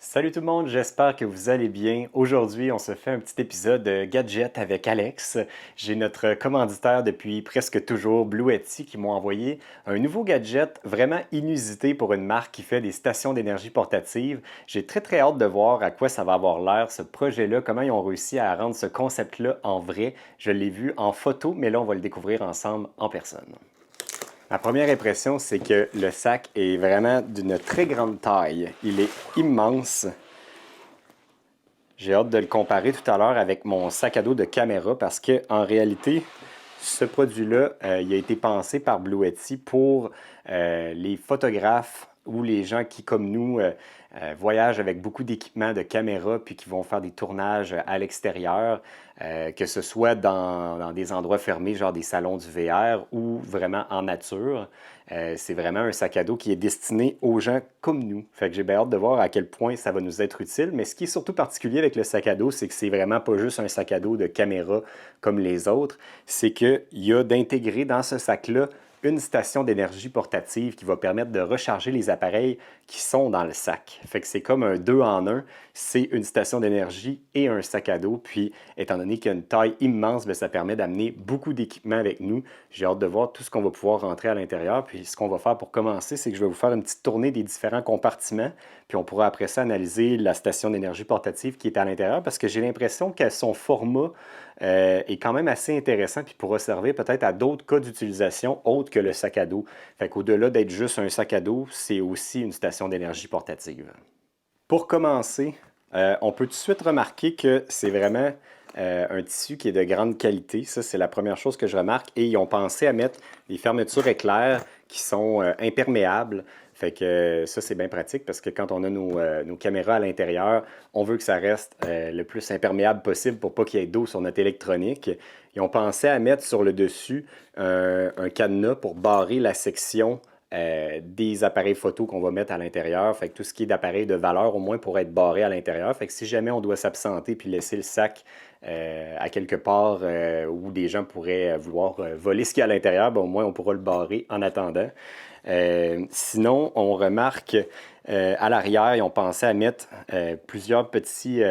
Salut tout le monde, j'espère que vous allez bien. Aujourd'hui, on se fait un petit épisode de gadget avec Alex. J'ai notre commanditaire depuis presque toujours, Bluetti, qui m'ont envoyé un nouveau gadget vraiment inusité pour une marque qui fait des stations d'énergie portatives. J'ai très hâte de voir à quoi ça va avoir l'air, ce projet-là, comment ils ont réussi à rendre ce concept-là en vrai. Je l'ai vu en photo, mais là, on va le découvrir ensemble en personne. Ma première impression, c'est que le sac est vraiment d'une très grande taille. Il est immense. J'ai hâte de le comparer tout à l'heure avec mon sac à dos de caméra parce que en réalité, ce produit-là, il a été pensé par Bluetti pour les photographes ou les gens qui, comme nous, voyagent avec beaucoup d'équipements de caméra puis qui vont faire des tournages à l'extérieur, que ce soit dans des endroits fermés, genre des salons du VR ou vraiment en nature. C'est vraiment un sac à dos qui est destiné aux gens comme nous. Fait que j'ai bien hâte de voir à quel point ça va nous être utile. Mais ce qui est surtout particulier avec le sac à dos, c'est que c'est vraiment pas juste un sac à dos de caméra comme les autres. C'est qu'il y a d'intégrer dans ce sac-là une station d'énergie portative qui va permettre de recharger les appareils qui sont dans le sac. Fait que c'est comme un deux en un. C'est une station d'énergie et un sac à dos. Puis, étant donné qu'il y a une taille immense, bien, ça permet d'amener beaucoup d'équipements avec nous. J'ai hâte de voir tout ce qu'on va pouvoir rentrer à l'intérieur. Puis, ce qu'on va faire pour commencer, c'est que je vais vous faire une petite tournée des différents compartiments. Puis, on pourra après ça analyser la station d'énergie portative qui est à l'intérieur parce que j'ai l'impression que son format est quand même assez intéressant puis pourra servir peut-être à d'autres cas d'utilisation autres que le sac à dos. Fait qu'au-delà d'être juste un sac à dos, c'est aussi une station d'énergie portative. Pour commencer, on peut tout de suite remarquer que c'est vraiment un tissu qui est de grande qualité. Ça, c'est la première chose que je remarque. Et ils ont pensé à mettre des fermetures éclairs qui sont imperméables. Fait que ça, c'est bien pratique parce que quand on a nos caméras à l'intérieur, on veut que ça reste le plus imperméable possible pour pas qu'il y ait d'eau sur notre électronique. Ils ont pensé à mettre sur le dessus un cadenas pour barrer la section des appareils photo qu'on va mettre à l'intérieur. Fait que tout ce qui est d'appareils de valeur, au moins, pourrait être barré à l'intérieur. Fait que si jamais on doit s'absenter puis laisser le sac à quelque part où des gens pourraient vouloir voler ce qu'il y a à l'intérieur, ben, au moins on pourra le barrer en attendant. Sinon, on remarque à l'arrière, ils ont pensé à mettre plusieurs petits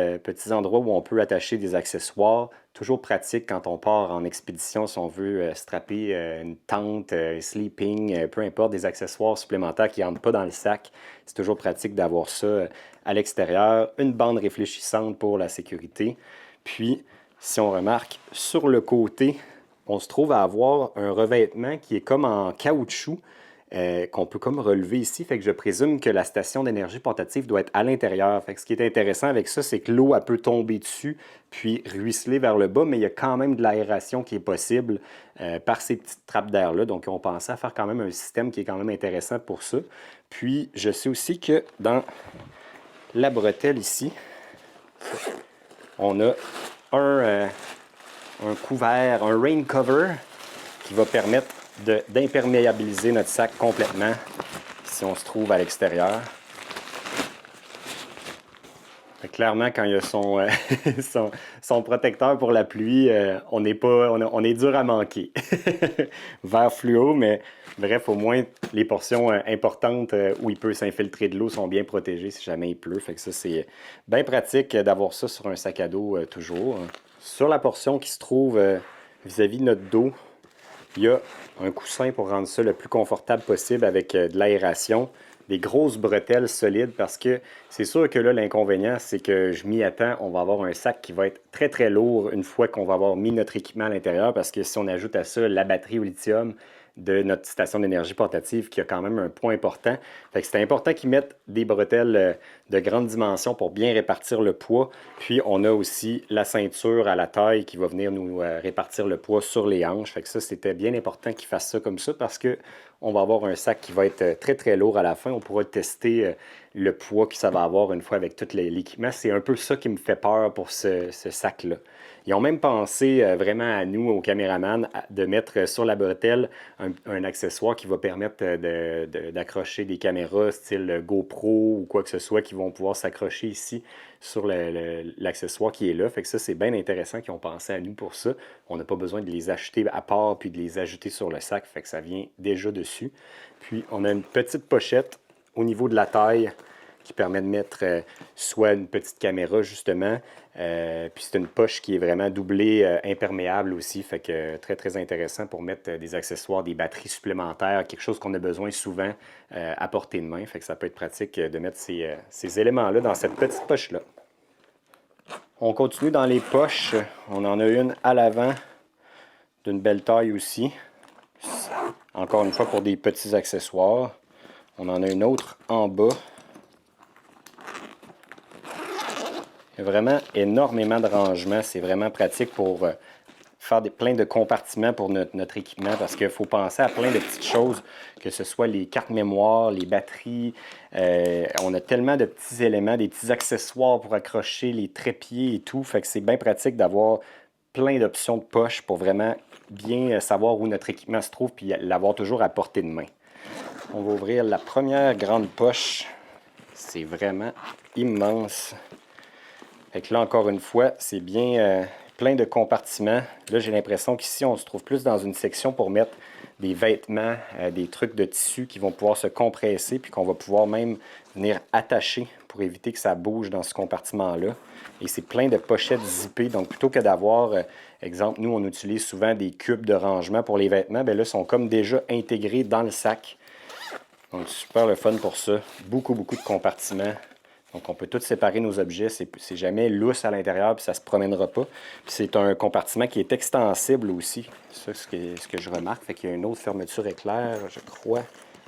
endroits où on peut attacher des accessoires. Toujours pratique quand on part en expédition, si on veut strapper une tente, sleeping, peu importe, des accessoires supplémentaires qui n'entrent pas dans le sac. C'est toujours pratique d'avoir ça à l'extérieur. Une bande réfléchissante pour la sécurité. Puis, si on remarque, sur le côté, on se trouve à avoir un revêtement qui est comme en caoutchouc qu'on peut comme relever ici. Fait que je présume que la station d'énergie portative doit être à l'intérieur. Fait que ce qui est intéressant avec ça, c'est que l'eau, elle peut tomber dessus puis ruisseler vers le bas, mais il y a quand même de l'aération qui est possible par ces petites trappes d'air-là. Donc, on pensait à faire quand même un système qui est quand même intéressant pour ça. Puis, je sais aussi que dans la bretelle ici, on a un couvert, un rain cover qui va permettre d'imperméabiliser notre sac complètement si on se trouve à l'extérieur. Clairement, quand il y a son protecteur pour la pluie, on est dur à manquer. Vert fluo, mais bref, au moins les portions importantes où il peut s'infiltrer de l'eau sont bien protégées si jamais il pleut. Fait que ça, c'est bien pratique d'avoir ça sur un sac à dos toujours. Sur la portion qui se trouve vis-à-vis de notre dos, il y a un coussin pour rendre ça le plus confortable possible avec de l'aération, des grosses bretelles solides parce que c'est sûr que là, l'inconvénient, c'est que je m'y attends, on va avoir un sac qui va être très lourd une fois qu'on va avoir mis notre équipement à l'intérieur parce que si on ajoute à ça la batterie au lithium de notre station d'énergie portative qui a quand même un poids important. Fait que c'est important qu'ils mettent des bretelles de grande dimension pour bien répartir le poids. Puis on a aussi la ceinture à la taille qui va venir nous répartir le poids sur les hanches. Fait que ça, c'était bien important qu'ils fassent ça comme ça parce que on va avoir un sac qui va être très lourd à la fin. On pourra tester le poids que ça va avoir une fois avec tout l'équipement. C'est un peu ça qui me fait peur pour ce sac-là. Ils ont même pensé vraiment à nous, aux caméramans, de mettre sur la bretelle un accessoire qui va permettre d'accrocher des caméras style GoPro ou quoi que ce soit qui vont pouvoir s'accrocher ici sur l'accessoire qui est là. Fait que ça, c'est bien intéressant qu'ils ont pensé à nous pour ça. On n'a pas besoin de les acheter à part puis de les ajouter sur le sac. Fait que ça vient déjà dessus. Puis, on a une petite pochette au niveau de la taille qui permet de mettre soit une petite caméra, justement, puis c'est une poche qui est vraiment doublée, imperméable aussi, fait que très, très intéressant pour mettre des accessoires, des batteries supplémentaires, quelque chose qu'on a besoin souvent à portée de main, fait que ça peut être pratique de mettre ces éléments-là dans cette petite poche-là. On continue dans les poches, on en a une à l'avant d'une belle taille aussi, encore une fois pour des petits accessoires. On en a une autre en bas. Il y a vraiment énormément de rangements. C'est vraiment pratique pour faire plein de compartiments pour notre équipement parce qu'il faut penser à plein de petites choses, que ce soit les cartes mémoire, les batteries. On a tellement de petits éléments, des petits accessoires pour accrocher les trépieds et tout. Fait que c'est bien pratique d'avoir plein d'options de poche pour vraiment bien savoir où notre équipement se trouve puis l'avoir toujours à portée de main. On va ouvrir la première grande poche. C'est vraiment immense. Fait que là, encore une fois, c'est bien plein de compartiments. Là, j'ai l'impression qu'ici, on se trouve plus dans une section pour mettre des vêtements, des trucs de tissu qui vont pouvoir se compresser puis qu'on va pouvoir même venir attacher pour éviter que ça bouge dans ce compartiment-là. Et c'est plein de pochettes zippées. Donc, plutôt que d'avoir, exemple, nous, on utilise souvent des cubes de rangement pour les vêtements. Bien là, ils sont comme déjà intégrés dans le sac. Donc, super le fun pour ça. Beaucoup, beaucoup de compartiments. Donc, on peut tout séparer nos objets. C'est jamais lousse à l'intérieur, puis ça ne se promènera pas. Puis c'est un compartiment qui est extensible aussi. C'est ça ce que je remarque. Fait qu'il y a une autre fermeture éclair, je crois,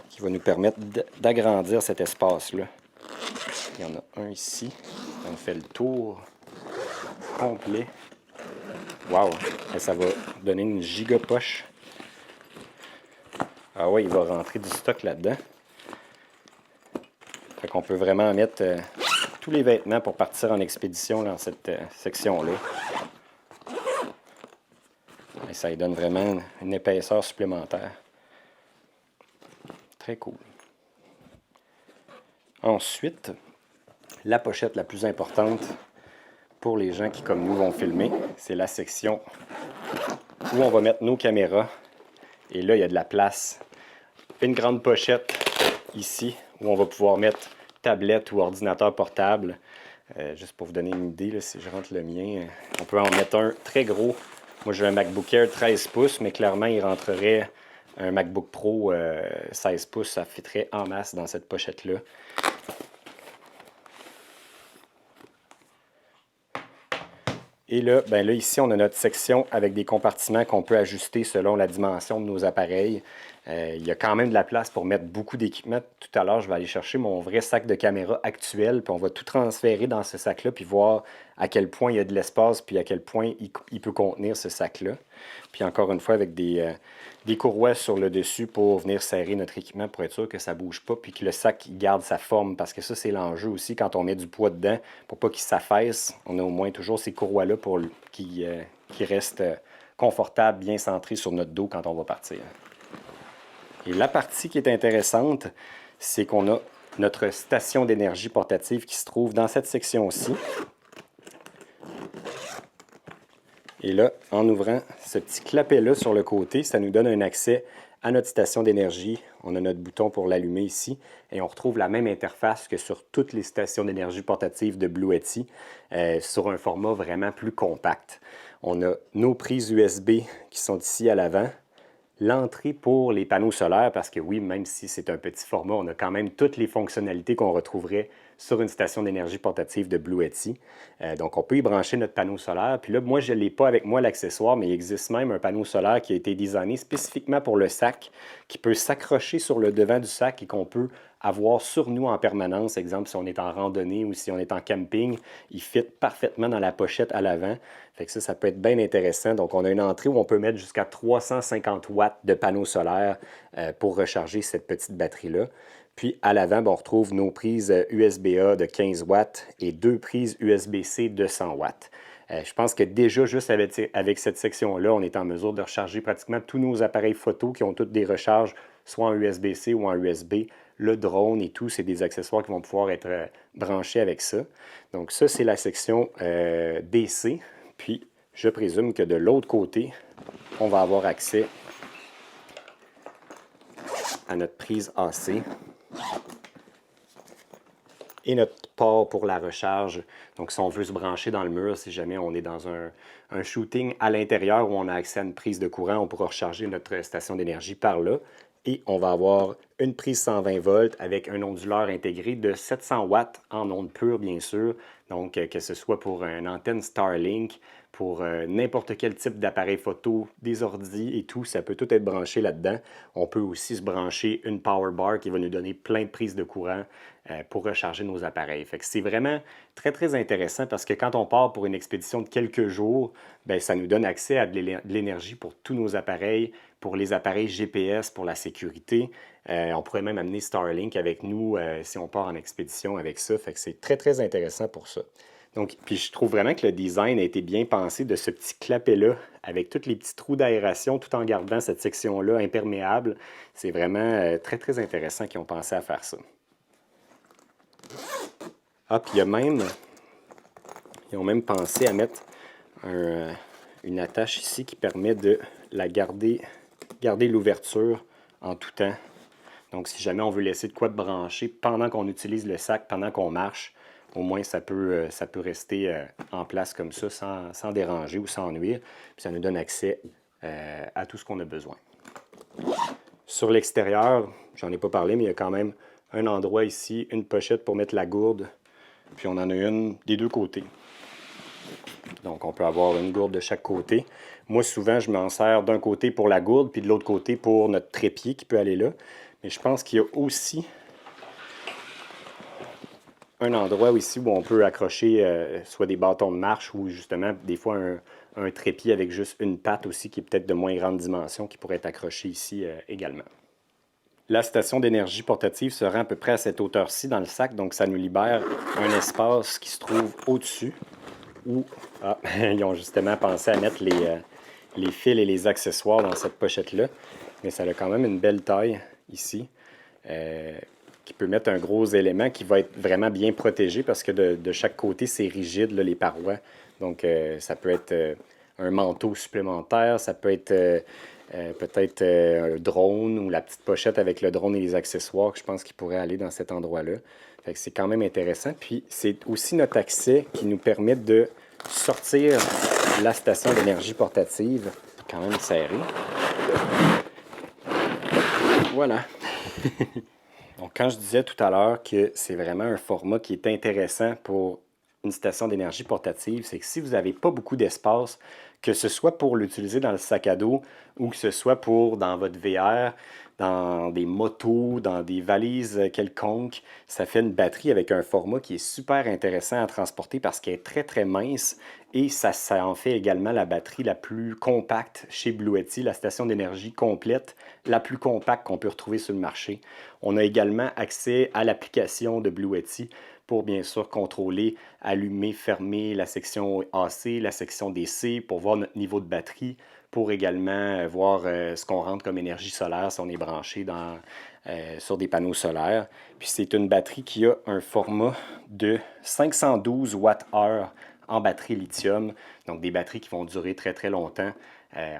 qui va nous permettre d'agrandir cet espace-là. Il y en a un ici. On fait le tour complet. Wow! Et ça va donner une giga poche. Ah ouais, il va rentrer du stock là-dedans. Fait qu'on peut vraiment mettre tous les vêtements pour partir en expédition dans cette section-là. Et ça lui donne vraiment une épaisseur supplémentaire. Très cool. Ensuite, la pochette la plus importante pour les gens qui, comme nous, vont filmer, c'est la section où on va mettre nos caméras. Et là, il y a de la place. Une grande pochette ici où on va pouvoir mettre tablette ou ordinateur portable. Juste pour vous donner une idée, là, si je rentre le mien, on peut en mettre un très gros. Moi, j'ai un MacBook Air 13 pouces, mais clairement, il rentrerait un MacBook Pro 16 pouces. Ça fitterait en masse dans cette pochette-là. Et là, ben là, ici, on a notre section avec des compartiments qu'on peut ajuster selon la dimension de nos appareils. Il y a quand même de la place pour mettre beaucoup d'équipements. Tout à l'heure, je vais aller chercher mon vrai sac de caméra actuel, puis on va tout transférer dans ce sac-là, puis voir à quel point il y a de l'espace, puis à quel point il peut contenir ce sac-là. Puis encore une fois, avec des courroies sur le dessus pour venir serrer notre équipement pour être sûr que ça ne bouge pas, puis que le sac garde sa forme, parce que ça, c'est l'enjeu aussi quand on met du poids dedans, pour pas qu'il s'affaisse. On a au moins toujours ces courroies-là pour qui restent confortables, bien centrées sur notre dos quand on va partir. Et la partie qui est intéressante, c'est qu'on a notre station d'énergie portative qui se trouve dans cette section-ci. Et là, en ouvrant ce petit clapet-là sur le côté, ça nous donne un accès à notre station d'énergie. On a notre bouton pour l'allumer ici et on retrouve la même interface que sur toutes les stations d'énergie portatives de Blue Yeti, sur un format vraiment plus compact. On a nos prises USB qui sont ici à l'avant. L'entrée pour les panneaux solaires, parce que oui, même si c'est un petit format, on a quand même toutes les fonctionnalités qu'on retrouverait sur une station d'énergie portative de Blue Yeti. Donc, on peut y brancher notre panneau solaire. Puis là, moi, je ne l'ai pas avec moi l'accessoire, mais il existe même un panneau solaire qui a été designé spécifiquement pour le sac, qui peut s'accrocher sur le devant du sac et qu'on peut avoir sur nous en permanence. Exemple, si on est en randonnée ou si on est en camping, il fit parfaitement dans la pochette à l'avant. Fait que ça peut être bien intéressant. Donc, on a une entrée où on peut mettre jusqu'à 350 watts de panneaux solaires pour recharger cette petite batterie-là. Puis, à l'avant, on retrouve nos prises USB-A de 15 watts et deux prises USB-C de 100 watts. Je pense que déjà, juste avec cette section-là, on est en mesure de recharger pratiquement tous nos appareils photo qui ont toutes des recharges, soit en USB-C ou en USB. Le drone et tout, c'est des accessoires qui vont pouvoir être branchés avec ça. Donc ça, c'est la section DC. Puis, je présume que de l'autre côté, on va avoir accès à notre prise AC. et notre port pour la recharge. Donc, si on veut se brancher dans le mur, si jamais on est dans un shooting à l'intérieur où on a accès à une prise de courant, on pourra recharger notre station d'énergie par là. Et on va avoir une prise 120 volts avec un onduleur intégré de 700 watts en ondes pures, bien sûr. Donc, que ce soit pour une antenne Starlink, pour n'importe quel type d'appareil photo, des ordis et tout, ça peut tout être branché là-dedans. On peut aussi se brancher une power bar qui va nous donner plein de prises de courant pour recharger nos appareils. Fait que c'est vraiment très, très intéressant parce que quand on part pour une expédition de quelques jours, bien, ça nous donne accès à de l'énergie pour tous nos appareils, pour les appareils GPS, pour la sécurité. On pourrait même amener Starlink avec nous si on part en expédition avec ça. Fait que c'est très, très intéressant pour ça. Donc, puis je trouve vraiment que le design a été bien pensé de ce petit clapet-là, avec tous les petits trous d'aération, tout en gardant cette section-là imperméable. C'est vraiment très, très intéressant qu'ils ont pensé à faire ça. Ah, puis ils ont même pensé à mettre une attache ici qui permet de la garder l'ouverture en tout temps. Donc, si jamais on veut laisser de quoi de brancher pendant qu'on utilise le sac, pendant qu'on marche, au moins ça peut rester en place comme ça sans déranger ou sans nuire. Puis ça nous donne accès à tout ce qu'on a besoin. Sur l'extérieur, j'en ai pas parlé, mais il y a quand même un endroit ici, une pochette pour mettre la gourde. Puis on en a une des deux côtés. Donc on peut avoir une gourde de chaque côté. Moi, souvent, je m'en sers d'un côté pour la gourde, puis de l'autre côté pour notre trépied qui peut aller là. Mais je pense qu'il y a aussi un endroit ici où on peut accrocher soit des bâtons de marche ou justement des fois un trépied avec juste une patte aussi qui est peut-être de moins grande dimension qui pourrait être accroché ici également. La station d'énergie portative se rend à peu près à cette hauteur-ci dans le sac, donc ça nous libère un espace qui se trouve au-dessus où ils ont justement pensé à mettre les fils et les accessoires dans cette pochette-là. Mais ça a quand même une belle taille ici. Qui peut mettre un gros élément qui va être vraiment bien protégé parce que de chaque côté, c'est rigide, là, les parois. Donc, ça peut être un manteau supplémentaire, ça peut être peut-être un drone ou la petite pochette avec le drone et les accessoires que je pense qui pourraient aller dans cet endroit-là. Fait que c'est quand même intéressant. Puis, c'est aussi notre accès qui nous permet de sortir la station d'énergie portative, quand même serrée. Voilà. Donc, quand je disais tout à l'heure que c'est vraiment un format qui est intéressant pour une station d'énergie portative, c'est que si vous n'avez pas beaucoup d'espace, que ce soit pour l'utiliser dans le sac à dos ou que ce soit pour dans votre VR, dans des motos, dans des valises quelconques, ça fait une batterie avec un format qui est super intéressant à transporter parce qu'elle est très très mince et ça en fait également la batterie la plus compacte chez Bluetti, la station d'énergie complète, la plus compacte qu'on peut retrouver sur le marché. On a également accès à l'application de Bluetti pour bien sûr contrôler, allumer, fermer la section AC, la section DC, pour voir notre niveau de batterie, pour également voir ce qu'on rentre comme énergie solaire si on est branché sur des panneaux solaires. Puis c'est une batterie qui a un format de 512 Wh en batterie lithium, donc des batteries qui vont durer très très longtemps.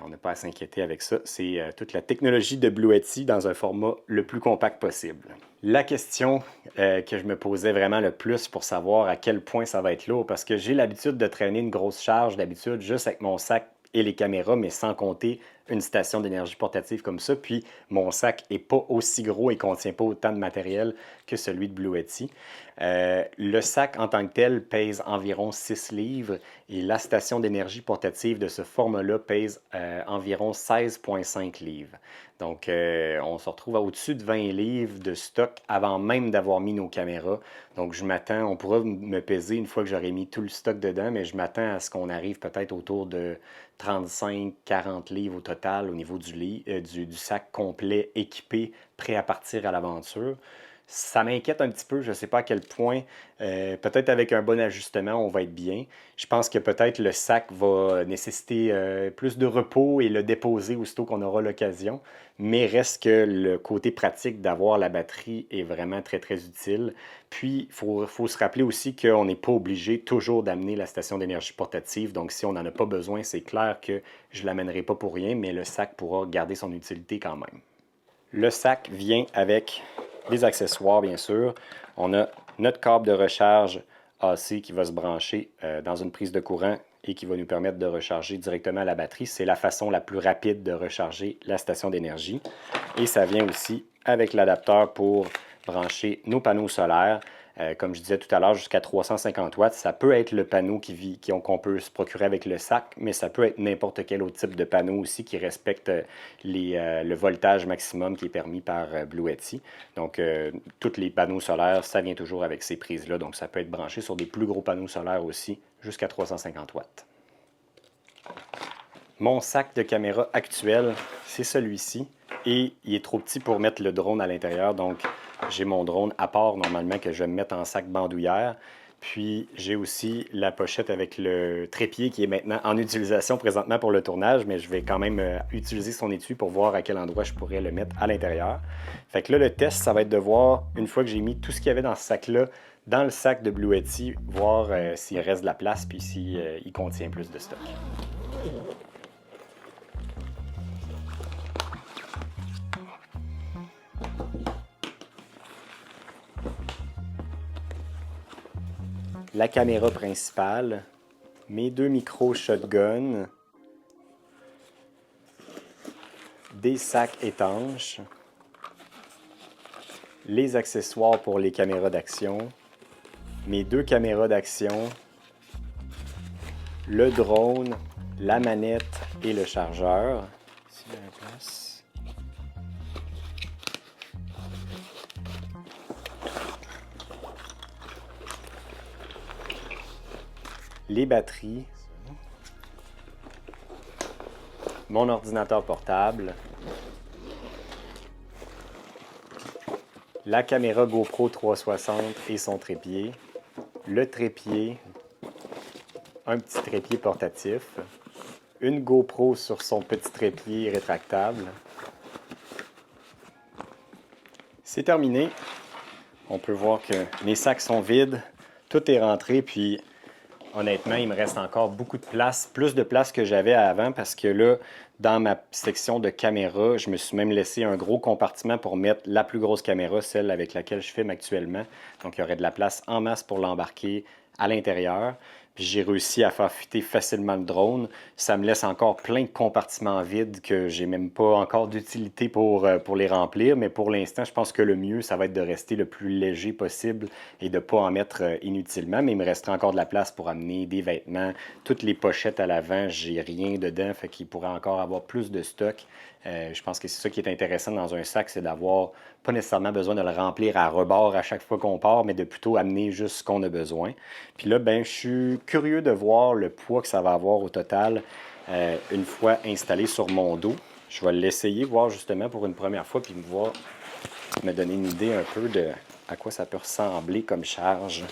On n'a pas à s'inquiéter avec ça. C'est toute la technologie de Bluetti dans un format le plus compact possible. La question que je me posais vraiment le plus pour savoir à quel point ça va être lourd, parce que j'ai l'habitude de traîner une grosse charge d'habitude juste avec mon sac et les caméras, mais sans compter une station d'énergie portative comme ça. Puis mon sac n'est pas aussi gros et ne contient pas autant de matériel que celui de Bluetti. Le sac en tant que tel pèse environ 6 livres et la station d'énergie portative de ce format-là pèse environ 16,5 livres. Donc, on se retrouve à au-dessus de 20 livres de stock avant même d'avoir mis nos caméras. Donc, on pourra me peser une fois que j'aurai mis tout le stock dedans, mais je m'attends à ce qu'on arrive peut-être autour de 35-40 livres au total au niveau du sac complet équipé, prêt à partir à l'aventure. Ça m'inquiète un petit peu, je ne sais pas à quel point, peut-être avec un bon ajustement, on va être bien. Je pense que peut-être le sac va nécessiter plus de repos et le déposer aussitôt qu'on aura l'occasion, mais reste que le côté pratique d'avoir la batterie est vraiment très, très utile. Puis, il faut se rappeler aussi qu'on n'est pas obligé toujours d'amener la station d'énergie portative, donc si on n'en a pas besoin, c'est clair que je ne l'amènerai pas pour rien, mais le sac pourra garder son utilité quand même. Le sac vient avec des accessoires, bien sûr. On a notre câble de recharge AC qui va se brancher dans une prise de courant et qui va nous permettre de recharger directement la batterie. C'est la façon la plus rapide de recharger la station d'énergie. Et ça vient aussi avec l'adapteur pour brancher nos panneaux solaires. Comme je disais tout à l'heure, jusqu'à 350 watts. Ça peut être le panneau qu'on peut se procurer avec le sac, mais ça peut être n'importe quel autre type de panneau aussi qui respecte le voltage maximum qui est permis par Blue Yeti. Donc, tous les panneaux solaires, ça vient toujours avec ces prises-là. Donc, ça peut être branché sur des plus gros panneaux solaires aussi, jusqu'à 350 watts. Mon sac de caméra actuel, c'est celui-ci. Et il est trop petit pour mettre le drone à l'intérieur. Donc, j'ai mon drone à part normalement que je vais me mettre en sac bandoulière. Puis, j'ai aussi la pochette avec le trépied qui est maintenant en utilisation présentement pour le tournage, mais je vais quand même utiliser son étui pour voir à quel endroit je pourrais le mettre à l'intérieur. Fait que là, le test, ça va être de voir, une fois que j'ai mis tout ce qu'il y avait dans ce sac-là, dans le sac de Blue Yeti, voir s'il reste de la place puis s'il contient plus de stock. La caméra principale, mes 2 micros shotgun, des sacs étanches, les accessoires pour les caméras d'action, mes 2 caméras d'action, le drone, la manette et le chargeur. Ici, il y a la place. Les batteries, mon ordinateur portable, la caméra GoPro 360 et son trépied, le trépied, un petit trépied portatif, une GoPro sur son petit trépied rétractable. C'est terminé. On peut voir que mes sacs sont vides, tout est rentré, puis honnêtement, il me reste encore beaucoup de place, plus de place que j'avais avant parce que là, dans ma section de caméra, je me suis même laissé un gros compartiment pour mettre la plus grosse caméra, celle avec laquelle je filme actuellement. Donc, il y aurait de la place en masse pour l'embarquer à l'intérieur. Puis j'ai réussi à faire fuiter facilement le drone. Ça me laisse encore plein de compartiments vides que j'ai même pas encore d'utilité pour les remplir. Mais pour l'instant, je pense que le mieux, ça va être de rester le plus léger possible et de ne pas en mettre inutilement. Mais il me resterait encore de la place pour amener des vêtements. Toutes les pochettes à l'avant, j'ai rien dedans. Fait qu'il pourrait encore avoir plus de stock. Je pense que c'est ça qui est intéressant dans un sac, c'est d'avoir pas nécessairement besoin de le remplir à rebord à chaque fois qu'on part, mais de plutôt amener juste ce qu'on a besoin. Puis là, ben, je suis curieux de voir le poids que ça va avoir au total une fois installé sur mon dos. Je vais l'essayer, voir justement pour une première fois, puis me donner une idée un peu de à quoi ça peut ressembler comme charge.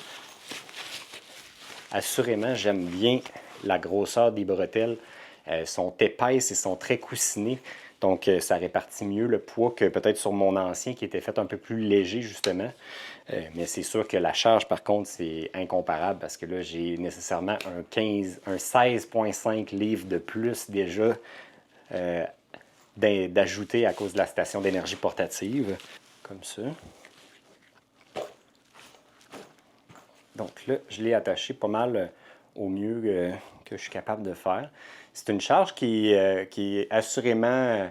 Assurément, j'aime bien la grosseur des bretelles. Elles sont épaisses et sont très coussinées. Donc, ça répartit mieux le poids que peut-être sur mon ancien qui était fait un peu plus léger, justement. Mais c'est sûr que la charge, par contre, c'est incomparable parce que là, j'ai nécessairement un 16,5 livres de plus déjà d'ajouter à cause de la station d'énergie portative. Comme ça. Donc là, je l'ai attaché pas mal au mieux que je suis capable de faire. C'est une charge qui est assurément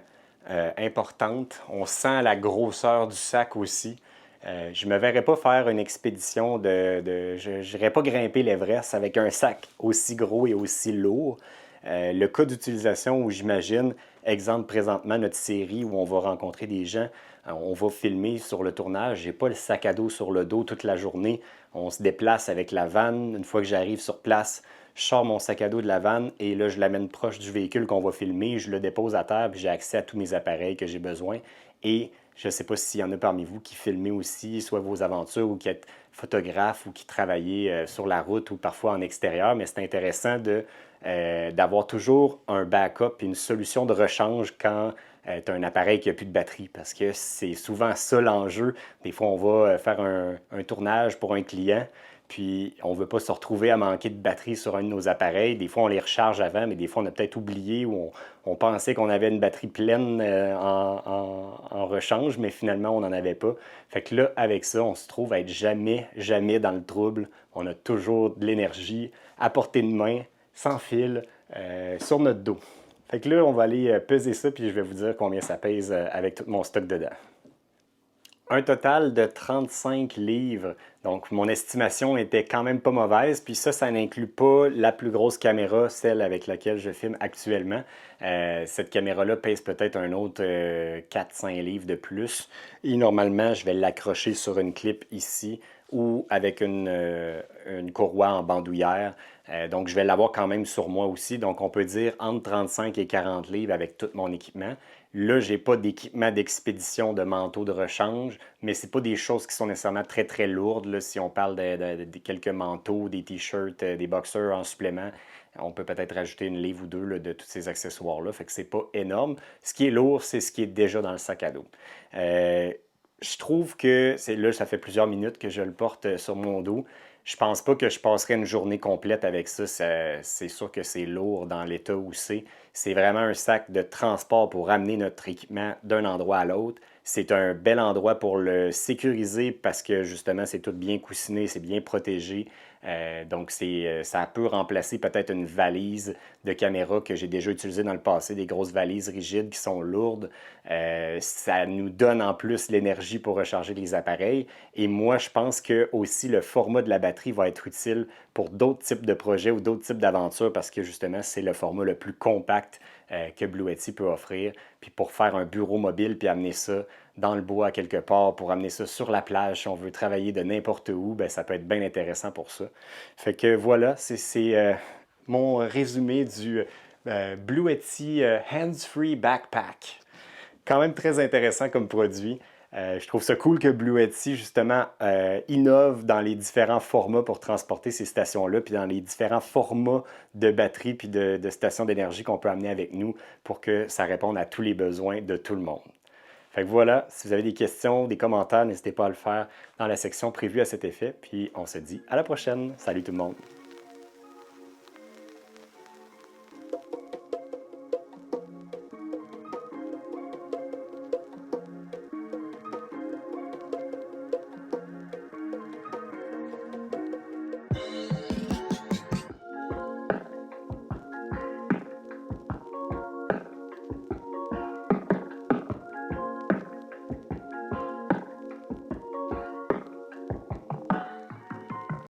importante. On sent la grosseur du sac aussi. Je ne me verrais pas faire une expédition je n'irais pas grimper l'Everest avec un sac aussi gros et aussi lourd. Le cas d'utilisation où j'imagine, exemple présentement notre série où on va rencontrer des gens, on va filmer sur le tournage, j'ai pas le sac à dos sur le dos toute la journée, on se déplace avec la vanne, une fois que j'arrive sur place, je sors mon sac à dos de la vanne et là je l'amène proche du véhicule qu'on va filmer, je le dépose à terre puis j'ai accès à tous mes appareils que j'ai besoin et je ne sais pas s'il y en a parmi vous qui filmez aussi, soit vos aventures ou qui êtes photographe ou qui travaillez sur la route ou parfois en extérieur, mais c'est intéressant d'avoir toujours un backup et une solution de rechange quand tu as un appareil qui n'a plus de batterie parce que c'est souvent ça l'enjeu. Des fois, on va faire un tournage pour un client, Puis, on ne veut pas se retrouver à manquer de batterie sur un de nos appareils. Des fois, on les recharge avant, mais des fois, on a peut-être oublié ou on pensait qu'on avait une batterie pleine en rechange, mais finalement, on n'en avait pas. Fait que là, avec ça, on se trouve à être jamais, jamais dans le trouble. On a toujours de l'énergie à portée de main, sans fil, sur notre dos. Fait que là, on va aller peser ça, puis je vais vous dire combien ça pèse avec tout mon stock dedans. Un total de 35 livres. Donc, mon estimation était quand même pas mauvaise. Puis ça n'inclut pas la plus grosse caméra, celle avec laquelle je filme actuellement. Cette caméra-là pèse peut-être un autre 4-5 livres de plus. Et normalement, je vais l'accrocher sur une clip ici ou avec une courroie en bandoulière. Donc, je vais l'avoir quand même sur moi aussi. Donc, on peut dire entre 35 et 40 livres avec tout mon équipement. Là, je n'ai pas d'équipement d'expédition de manteau de rechange, mais ce n'est pas des choses qui sont nécessairement très, très lourdes. Là, si on parle de quelques manteaux, des t-shirts, des boxers en supplément, on peut peut-être rajouter une livre ou deux là, de tous ces accessoires-là. Fait que c'est pas énorme. Ce qui est lourd, c'est ce qui est déjà dans le sac à dos. Je trouve que là, ça fait plusieurs minutes que je le porte sur mon dos. Je pense pas que je passerai une journée complète avec ça. C'est sûr que c'est lourd dans l'état où c'est. C'est vraiment un sac de transport pour amener notre équipement d'un endroit à l'autre. C'est un bel endroit pour le sécuriser parce que justement, c'est tout bien coussiné, c'est bien protégé. Donc, ça peut remplacer peut-être une valise de caméra que j'ai déjà utilisée dans le passé, des grosses valises rigides qui sont lourdes. Ça nous donne en plus l'énergie pour recharger les appareils. Et moi, je pense que aussi le format de la batterie va être utile pour d'autres types de projets ou d'autres types d'aventures parce que justement, c'est le format le plus compact que Blue Yeti peut offrir. Puis pour faire un bureau mobile puis amener ça dans le bois quelque part, pour amener ça sur la plage si on veut travailler de n'importe où, ben, ça peut être bien intéressant pour ça. Fait que voilà, c'est mon résumé du Blue Yeti Hands-Free Backpack. Quand même très intéressant comme produit. Je trouve ça cool que Blue Yeti, justement, innove dans les différents formats pour transporter ces stations-là, puis dans les différents formats de batterie puis de stations d'énergie qu'on peut amener avec nous pour que ça réponde à tous les besoins de tout le monde. Fait que voilà, si vous avez des questions, des commentaires, n'hésitez pas à le faire dans la section prévue à cet effet. Puis on se dit à la prochaine. Salut tout le monde!